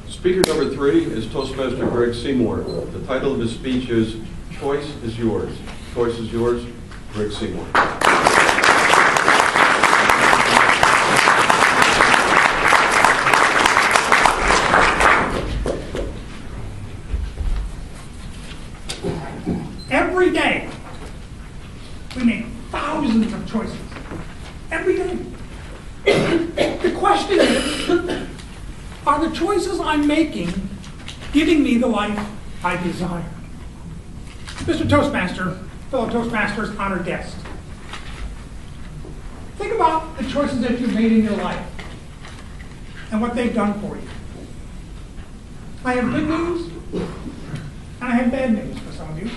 Speaker number 3 is Toastmaster Greg Seymour. The title of his speech is Choice is Yours. Choice is yours, Greg Seymour. Every day, we make thousands of choices. Every day. The question is, are the choices I'm making giving me the life I desire? Mr. Toastmaster, fellow Toastmasters, honored guest. Think about the choices that you've made in your life and what they've done for you. I have good news and I have bad news for some of you.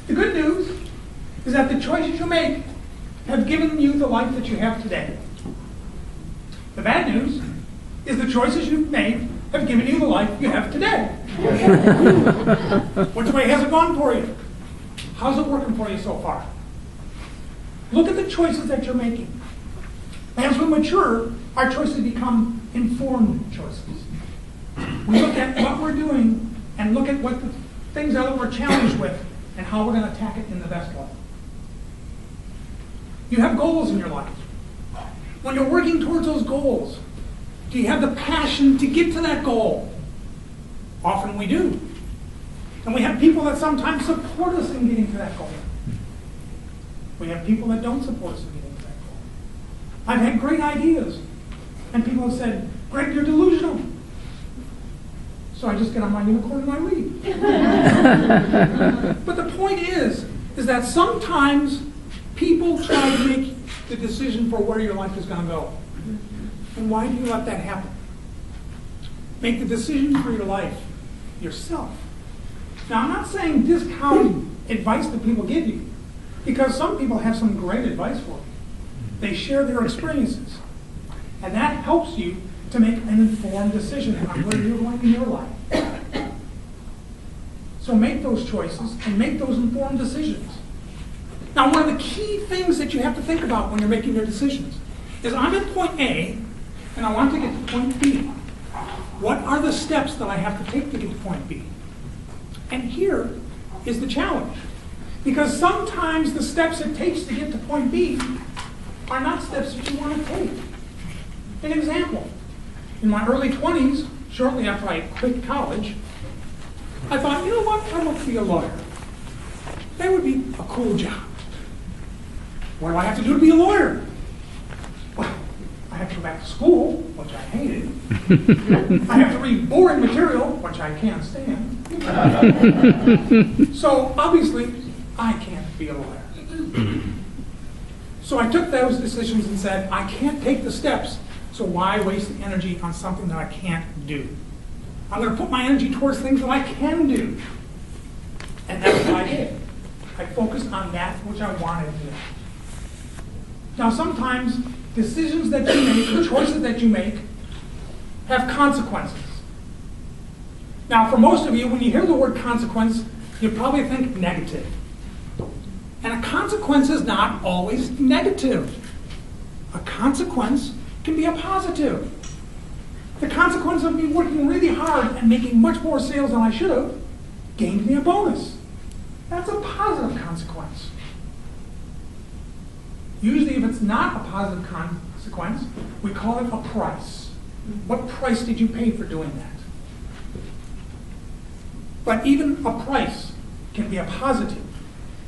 The good news is that the choices you make have given you the life that you have today. The bad news is the choices you've made have given you the life you have today. Which way has it gone for you? How's it working for you so far? Look at the choices that you're making. As we mature, our choices become informed choices. We look at what we're doing and look at what the things are that we're challenged with and how we're going to attack it in the best way. You have goals in your life. When you're working towards those goals, do you have the passion to get to that goal? Often we do. And we have people that sometimes support us in getting to that goal. We have people that don't support us in getting to that goal. I've had great ideas, and people have said, Greg, you're delusional. So I just get on my unicorn and I leave. But the point is that sometimes people try to make the decision for where your life is going to go. And why do you let that happen? Make the decision for your life yourself. Now, I'm not saying discount advice that people give you, because some people have some great advice for you. They share their experiences, and that helps you to make an informed decision on where you're going in your life. So make those choices and make those informed decisions. Now, one of the key things that you have to think about when you're making your decisions is I'm at point A, and I want to get to point B. What are the steps that I have to take to get to point B? And here is the challenge. Because sometimes the steps it takes to get to point B are not steps that you want to take. An example. In my early 20s, shortly after I quit college, I thought, you know what, I want to be a lawyer. That would be a cool job. What do I have to do to be a lawyer? Well, I have to go back to school, which I hated. I have to read boring material, which I can't stand. So obviously, I can't be a lawyer. So I took those decisions and said, I can't take the steps, so why waste the energy on something that I can't do? I'm going to put my energy towards things that I can do. And that's what I did. I focused on that which I wanted to do. Now, sometimes decisions that you make, the choices that you make, have consequences. Now, for most of you, when you hear the word consequence, you probably think negative. And a consequence is not always negative. A consequence can be a positive. The consequence of me working really hard and making much more sales than I should have gained me a bonus. That's a positive consequence. Usually, if it's not a positive consequence, we call it a price. What price did you pay for doing that? But even a price can be a positive,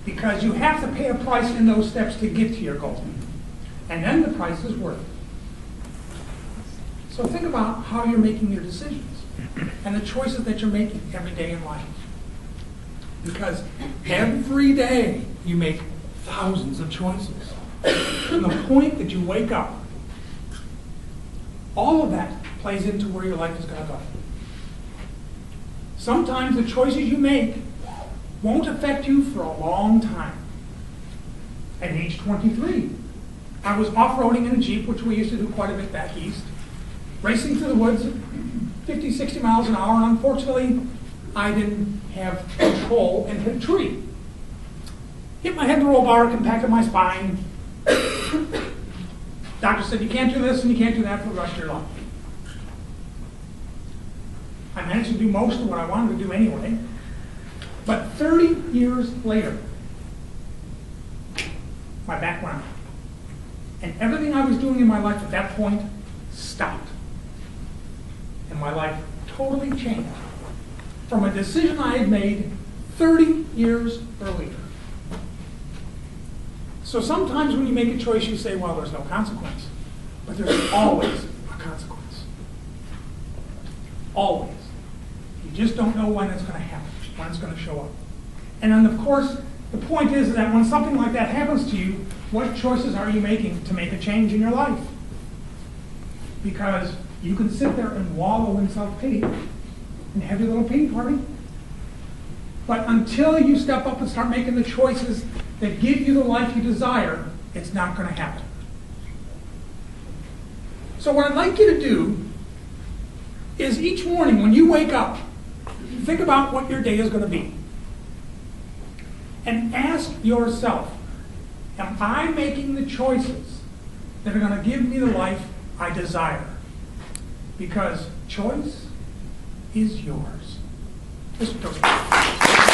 because you have to pay a price in those steps to get to your goal. And then the price is worth it. So think about how you're making your decisions and the choices that you're making every day in life. Because every day you make thousands of choices. From the point that you wake up, all of that plays into where your life is going to go. Sometimes the choices you make won't affect you for a long time. At age 23, I was off-roading in a Jeep, which we used to do quite a bit back east, racing through the woods at 50, 60 miles an hour, and unfortunately, I didn't have control and hit a tree. Hit my head in the roll bar, compacted my spine. Doctor said, you can't do this and you can't do that for the rest of your life. managed to do most of what I wanted to do anyway. But 30 years later, my back went out. And everything I was doing in my life at that point stopped. And my life totally changed from a decision I had made 30 years earlier. So sometimes when you make a choice, you say, well, there's no consequence. But there's always a consequence. Always. You just don't know when it's going to happen, when it's going to show up. And then, of course, the point is that when something like that happens to you, what choices are you making to make a change in your life? Because you can sit there and wallow in self-pity and have your little pity party. But until you step up and start making the choices that give you the life you desire, it's not going to happen. So what I'd like you to do is each morning when you wake up, think about what your day is going to be. And ask yourself, am I making the choices that are going to give me the life I desire? Because choice is yours. Mr. Toastmaster.